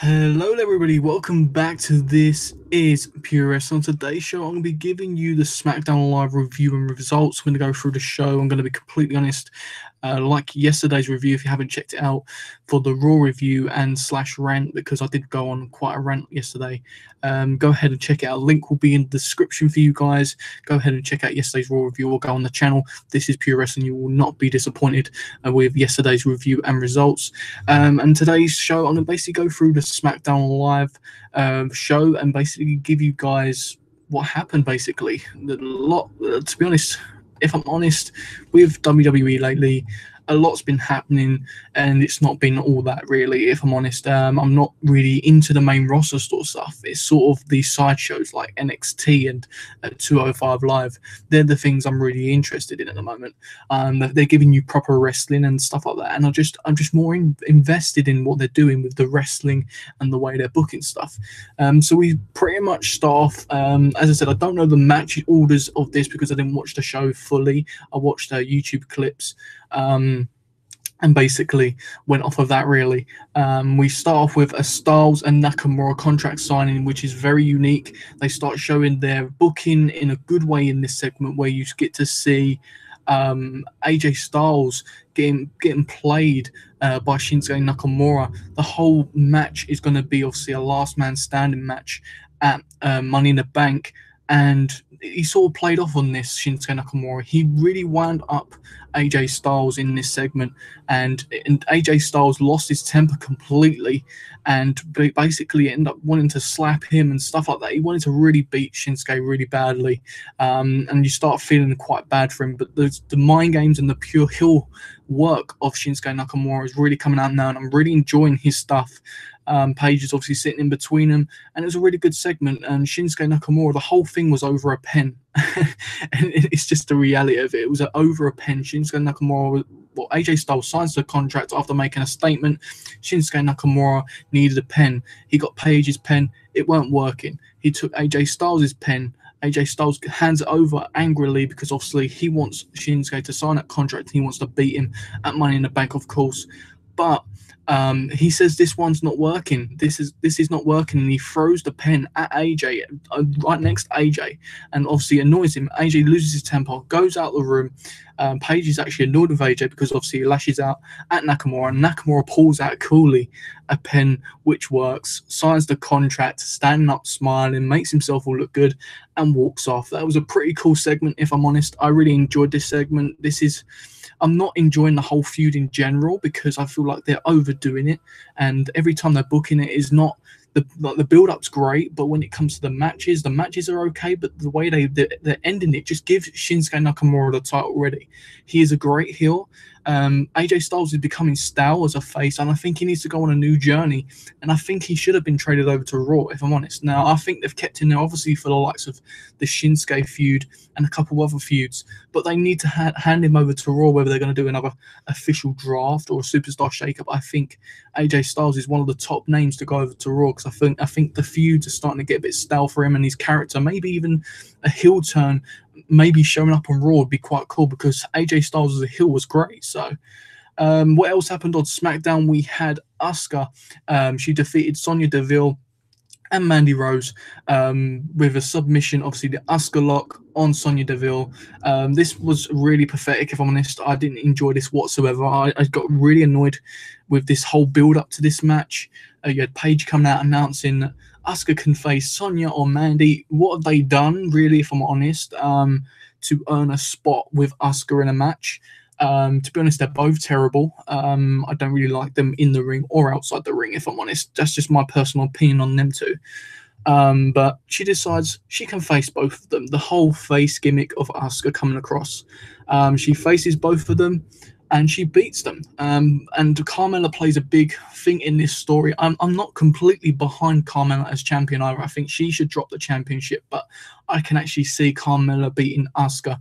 Hello everybody, welcome back to This Is Pure Wrestling. On today's show, I'm going to be giving you the SmackDown Live review and results. I'm going to go through the show. I'm going to be completely honest, like yesterday's review, if you haven't checked it out, for the Raw review and / rant, because I did go on quite a rant yesterday. Go ahead and check it out. Link will be in the description for you guys. Go ahead and check out yesterday's Raw review or go on the channel. This is Pure Wrestling. You will not be disappointed with yesterday's review and results. And today's show, I'm going to basically go through the SmackDown Live show and basically give you guys what happened. Basically, to be honest, if I'm honest, with WWE lately, a lot's been happening and it's not been all that really, if I'm honest. I'm not really into the main roster sort of stuff. It's sort of these side shows like NXT and 205 Live. They're the things I'm really interested in at the moment. They're giving you proper wrestling and stuff like that, and I'm just more invested in what they're doing with the wrestling and the way they're booking stuff. So we pretty much start off, as I said, I don't know the match orders of this because I didn't watch the show fully. I watched YouTube clips, and basically went off of that really. We start off with a Styles and Nakamura contract signing, which is very unique. They start showing their booking in a good way in this segment, where you get to see AJ Styles getting played by Shinsuke Nakamura. The whole match is going to be obviously a last man standing match at Money in the Bank, and he sort of played off on this, Shinsuke Nakamura. He really wound up AJ Styles in this segment, and AJ Styles lost his temper completely and basically ended up wanting to slap him and stuff like that. He wanted to really beat Shinsuke really badly, and you start feeling quite bad for him. But the mind games and the pure heel work of Shinsuke Nakamura is really coming out now, and I'm really enjoying his stuff. Paige is obviously sitting in between them, and it was a really good segment. And Shinsuke Nakamura, the whole thing was over a pen, and it's just the reality of it. It was over a pen. Shinsuke Nakamura, AJ Styles signs the contract after making a statement. Shinsuke Nakamura needed a pen. He got Paige's pen. It weren't working. He took AJ Styles' pen. AJ Styles hands it over angrily because obviously he wants Shinsuke to sign that contract. He wants to beat him at Money in the Bank, of course, but he says this one's not working. This is not working, and he throws the pen at AJ, right next to AJ, and obviously annoys him. AJ loses his temper, goes out the room. Paige is actually annoyed with AJ because obviously he lashes out at Nakamura, and Nakamura pulls out coolly a pen which works, signs the contract, standing up, smiling, makes himself all look good, and walks off. That was a pretty cool segment, if I'm honest. I really enjoyed this segment. I'm not enjoying the whole feud in general because I feel like they're overdoing it, and every time they're booking it is not the build-up's great, but when it comes to the matches are okay, but the way they're ending it just gives Shinsuke Nakamura the title already. He is a great heel. AJ Styles is becoming stale as a face, and I think he needs to go on a new journey, and I think he should have been traded over to Raw, if I'm honest. Now, I think they've kept him there, obviously, for the likes of the Shinsuke feud and a couple other feuds, but they need to hand him over to Raw, whether they're going to do another official draft or a superstar shakeup. I think AJ Styles is one of the top names to go over to Raw, because I think the feuds are starting to get a bit stale for him, and his character, maybe even a heel turn, maybe showing up on Raw would be quite cool, because AJ Styles as a heel was great. So what else happened on SmackDown? We had Asuka. She defeated Sonya Deville and Mandy Rose with a submission, obviously the Asuka lock on Sonya Deville. This was really pathetic, if I'm honest. I didn't enjoy this whatsoever. I got really annoyed with this whole build-up to this match. You had Paige coming out announcing that Asuka can face Sonya or Mandy. What have they done, really, if I'm honest, to earn a spot with Asuka in a match? To be honest, they're both terrible. I don't really like them in the ring or outside the ring, if I'm honest. That's just my personal opinion on them two. But she decides she can face both of them. The whole face gimmick of Asuka coming across. She faces both of them, and she beats them. And Carmella plays a big thing in this story. I'm not completely behind Carmella as champion either. I think she should drop the championship, but I can actually see Carmella beating Asuka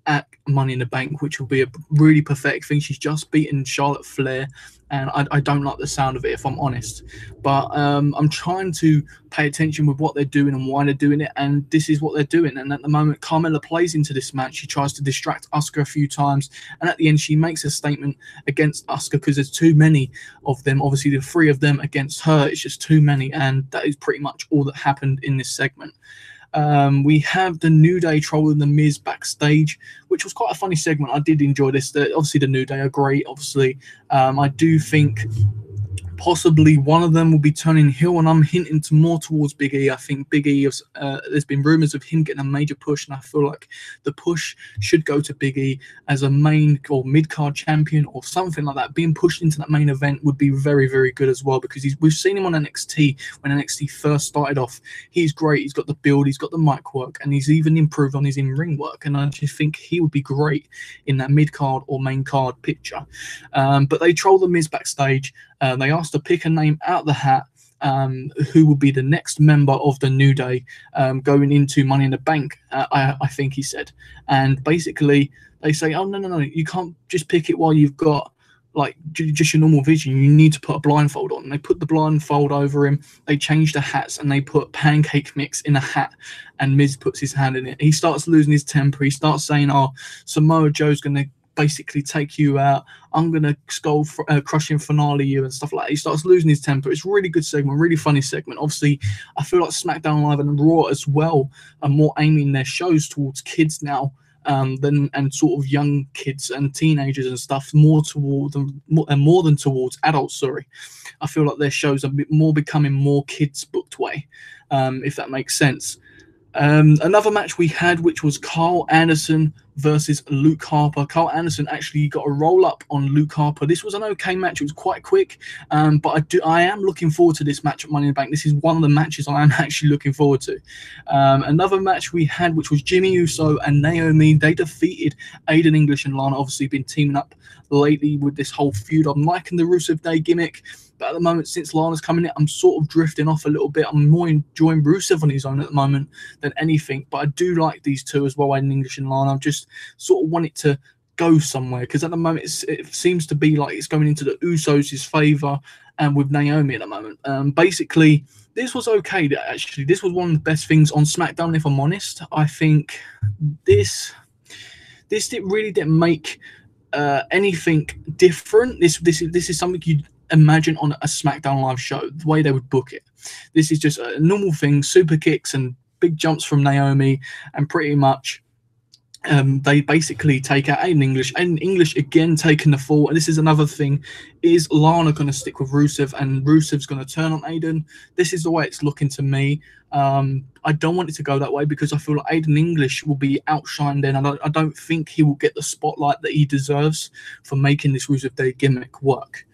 at Money in the Bank, which will be a really pathetic thing. She's just beaten Charlotte Flair and I don't like the sound of it, if I'm honest. But I'm trying to pay attention with what they're doing and why they're doing it, and this is what they're doing. And at the moment, Carmella plays into this match. She tries to distract Asuka a few times, and at the end, she makes a statement against Asuka because there's too many of them. Obviously, the three of them against her, it's just too many, and that is pretty much all that happened in this segment. We have the New Day trolling the Miz backstage, which was quite a funny segment. I did enjoy this. Obviously, the New Day are great. Obviously, I do think possibly one of them will be turning heel, and I'm hinting to more towards Big E. I think Big E, there's been rumors of him getting a major push, and I feel like the push should go to Big E as a main or mid-card champion or something like that. Being pushed into that main event would be very, very good as well, because we've seen him on NXT when NXT first started off. He's great. He's got the build, he's got the mic work, and he's even improved on his in-ring work, and I just think he would be great in that mid-card or main card picture. But they troll the Miz backstage. They asked to pick a name out the hat, who will be the next member of the New Day going into Money in the Bank, I think he said. And basically, they say, oh, no, you can't just pick it while you've got like just your normal vision. You need to put a blindfold on. And they put the blindfold over him. They change the hats, and they put pancake mix in a hat, and Miz puts his hand in it. He starts losing his temper. He starts saying, oh, Samoa Joe's going to basically take you out. I'm gonna crushing finale you and stuff like that. He starts losing his temper. It's a really good segment, really funny segment. Obviously, I feel like SmackDown Live and Raw as well are more aiming their shows towards kids now, and sort of young kids and teenagers and stuff, more than towards adults. Sorry, I feel like their shows are more becoming more kids booked way, if that makes sense. Another match we had, which was Carl Anderson versus Luke Harper. Carl Anderson actually got a roll up on Luke Harper. This was an okay match. It was quite quick, but I am looking forward to this match at Money in the Bank. This is one of the matches I am actually looking forward to. Another match we had, which was Jimmy Uso and Naomi. They defeated Aiden English and Lana. Obviously, been teaming up lately with this whole feud. I'm liking the Rusev Day gimmick. But at the moment, since Lana's coming in, I'm sort of drifting off a little bit. I'm more enjoying Rusev on his own at the moment than anything. But I do like these two as well, Aiden English and Lana. I just sort of want it to go somewhere, because at the moment it seems to be like it's going into the Usos' favour, and with Naomi at the moment. Basically, this was okay. Actually, this was one of the best things on SmackDown, if I'm honest. I think this really didn't make anything different. This is something you'd imagine on a SmackDown Live show, the way they would book it. This is just a normal thing, super kicks and big jumps from Naomi, and pretty much they basically take out Aiden English. Aiden English again taking the fall, and this is another thing. Is Lana going to stick with Rusev, and Rusev's going to turn on Aiden? This is the way it's looking to me. I don't want it to go that way, because I feel like Aiden English will be outshined then. I don't think he will get the spotlight that he deserves for making this Rusev Day gimmick work.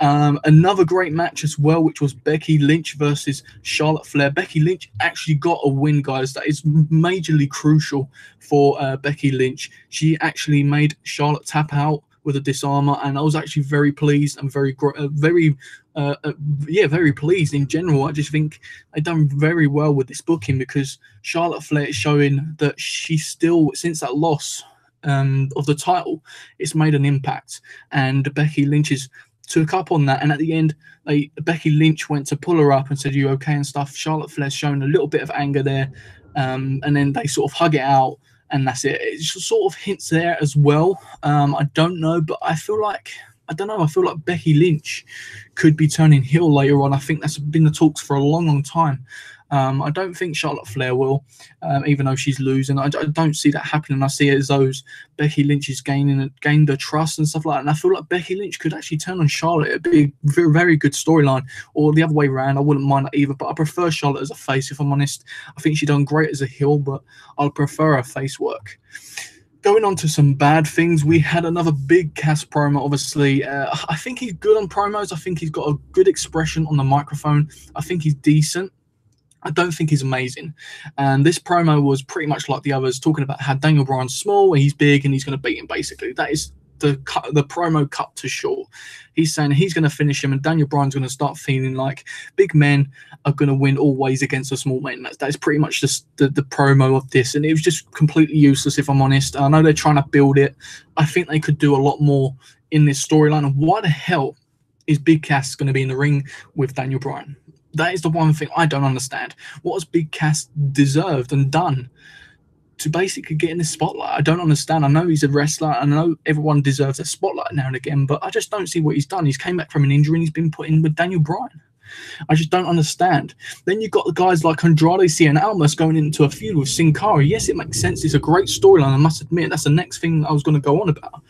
Another great match as well, which was Becky Lynch versus Charlotte Flair. Becky Lynch actually got a win, guys. That is majorly crucial for Becky Lynch. She actually made Charlotte tap out with a disarmer, and I was actually very pleased and very pleased in general. I just think they've done very well with this booking, because Charlotte Flair is showing that she still, since that loss of the title, it's made an impact, and Becky Lynch's took up on that. And at the end, Becky Lynch went to pull her up and said, "You okay?" and stuff. Charlotte Flair's shown a little bit of anger there, and then they sort of hug it out, and that's it. It sort of hints there as well. I don't know, but I feel like Becky Lynch could be turning heel later on. I think that's been the talks for a long, long time. I don't think Charlotte Flair will, even though she's losing. I don't see that happening. I see it as those Becky Lynch is gained the trust and stuff like that. And I feel like Becky Lynch could actually turn on Charlotte. It'd be a very, very good storyline. Or the other way around, I wouldn't mind that either. But I prefer Charlotte as a face, if I'm honest. I think she's done great as a heel, but I'd prefer her face work. Going on to some bad things, we had another big Cass promo, obviously. I think he's good on promos. I think he's got a good expression on the microphone. I think he's decent. I don't think he's amazing. And this promo was pretty much like the others, talking about how Daniel Bryan's small, he's big, and he's going to beat him, basically. That is the promo cut to short. He's saying he's going to finish him, and Daniel Bryan's going to start feeling like big men are going to win always against the small men. That is pretty much just the promo of this, and it was just completely useless, if I'm honest. I know they're trying to build it. I think they could do a lot more in this storyline. And why the hell is Big Cass going to be in the ring with Daniel Bryan? That is the one thing I don't understand. What has Big Cass deserved and done to basically get in the spotlight? I don't understand. I know he's a wrestler. I know everyone deserves a spotlight now and again, but I just don't see what he's done. He's came back from an injury and he's been put in with Daniel Bryan. I just don't understand. Then you've got the guys like Andrade Cien Almas going into a feud with Sin Cara. Yes, it makes sense. It's a great storyline, I must admit. That's the next thing I was going to go on about.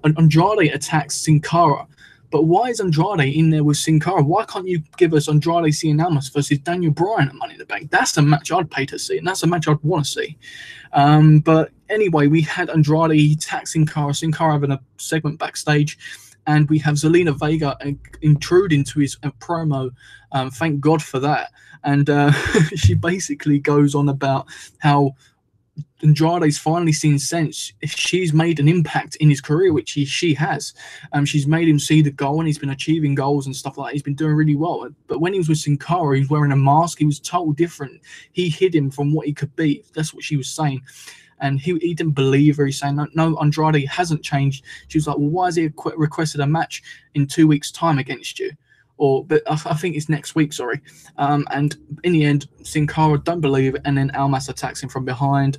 Andrade attacks Sin Cara. But why is Andrade in there with Sin Cara? Why can't you give us Andrade Cien Almas versus Daniel Bryan at Money in the Bank? That's the match I'd pay to see, and that's a match I'd want to see. But anyway, we had Andrade attack Sin Cara having a segment backstage, and we have Zelina Vega intrude into his promo. Thank God for that. And she basically goes on about how Andrade's finally seen sense. She's made an impact in his career, which she has. She's made him see the goal, and he's been achieving goals and stuff like that. He's been doing really well. But when he was with Sin Cara, he was wearing a mask. He was totally different. He hid him from what he could be. That's what she was saying. And he didn't believe her. He's saying, no, Andrade hasn't changed. She was like, well, why has he requested a match in 2 weeks' time against you? But I think it's next week, sorry. And in the end, Sin Cara don't believe it, and then Almas attacks him from behind.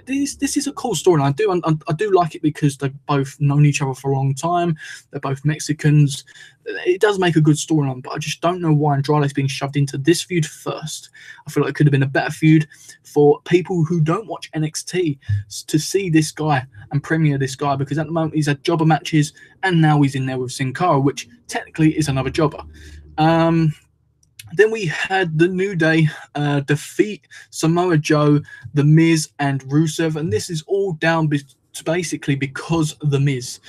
This is a cool story, and I do like it because they've both known each other for a long time. They're both Mexicans. It does make a good storyline, but I just don't know why Andrade's being shoved into this feud first. I feel like it could have been a better feud for people who don't watch NXT to see this guy and premiere this guy, because at the moment he's had jobber matches, and now he's in there with Sin Cara, which technically is another jobber. Then we had the New Day defeat Samoa Joe, The Miz, and Rusev, and this is all down basically because of The Miz.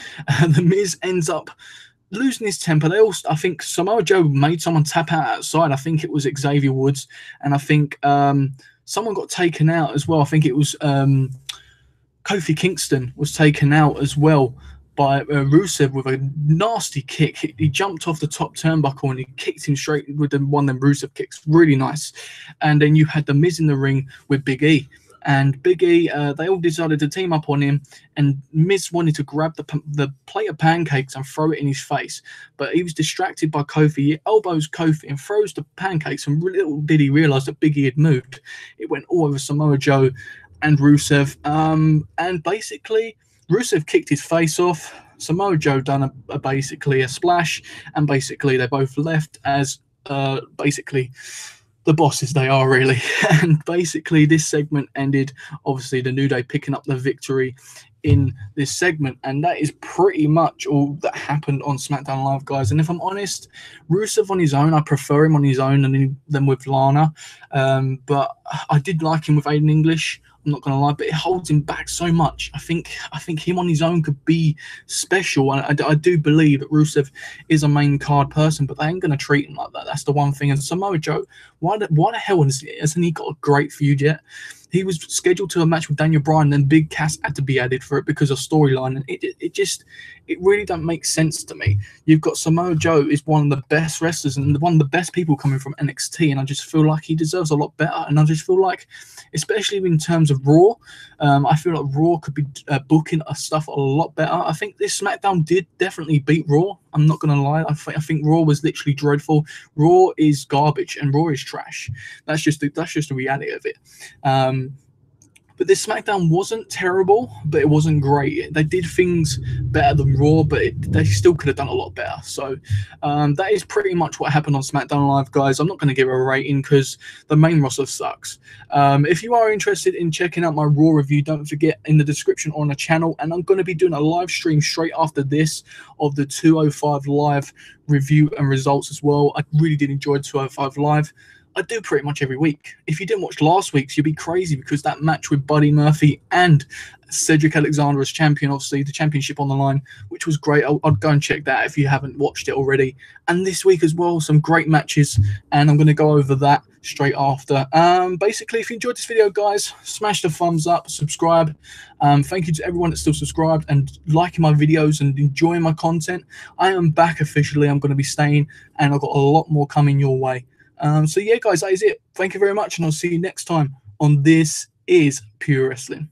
The Miz ends up losing his temper. I think Samoa Joe made someone tap out outside. I think it was Xavier Woods, and I think someone got taken out as well. I think it was Kofi Kingston was taken out as well by Rusev with a nasty kick. He jumped off the top turnbuckle and he kicked him straight with one of them Rusev kicks. Really nice. And then you had The Miz in the ring with Big E. And Big E, they all decided to team up on him, and Miz wanted to grab the plate of pancakes and throw it in his face. But he was distracted by Kofi. He elbows Kofi and throws the pancakes, and little did he realise that Big E had moved. It went all over Samoa Joe and Rusev. And basically, Rusev kicked his face off. Samoa Joe done basically a splash, and basically they both left as basically the bosses they are, really. And basically this segment ended, obviously, the New Day picking up the victory in this segment, and that is pretty much all that happened on SmackDown Live, guys. And if I'm honest, Rusev on his own, I prefer him on his own than with Lana, but I did like him with Aiden English. I'm not going to lie, but it holds him back so much. I think him on his own could be special. And I do believe that Rusev is a main card person, but they ain't going to treat him like that. That's the one thing. And Samoa Joe, why the hell hasn't he got a great feud yet? He was scheduled to a match with Daniel Bryan, then Big Cass had to be added for it because of storyline, and it really don't make sense to me. You've got Samoa Joe is one of the best wrestlers and one of the best people coming from NXT, and I just feel like he deserves a lot better. And I just feel like, especially in terms of Raw, I feel like Raw could be booking stuff a lot better. I think this SmackDown did definitely beat Raw. I'm not going to lie. I think Raw was literally dreadful. Raw is garbage and Raw is trash. That's just the reality of it. But this SmackDown wasn't terrible, but it wasn't great. They did things better than Raw, but they still could have done a lot better. So that is pretty much what happened on SmackDown Live, guys. I'm not going to give it a rating because the main roster sucks. If you are interested in checking out my Raw review, don't forget in the description on the channel. And I'm going to be doing a live stream straight after this of the 205 Live review and results as well. I really did enjoy 205 Live. I do pretty much every week. If you didn't watch last week's, you'd be crazy because that match with Buddy Murphy and Cedric Alexander as champion, obviously the championship on the line, which was great. I'd go and check that if you haven't watched it already. And this week as well, some great matches, and I'm going to go over that straight after. Basically, if you enjoyed this video, guys, smash the thumbs up, subscribe. Thank you to everyone that's still subscribed and liking my videos and enjoying my content. I am back officially. I'm going to be staying, and I've got a lot more coming your way. So yeah, guys, that is it. Thank you very much, and I'll see you next time on This Is Pure Wrestling.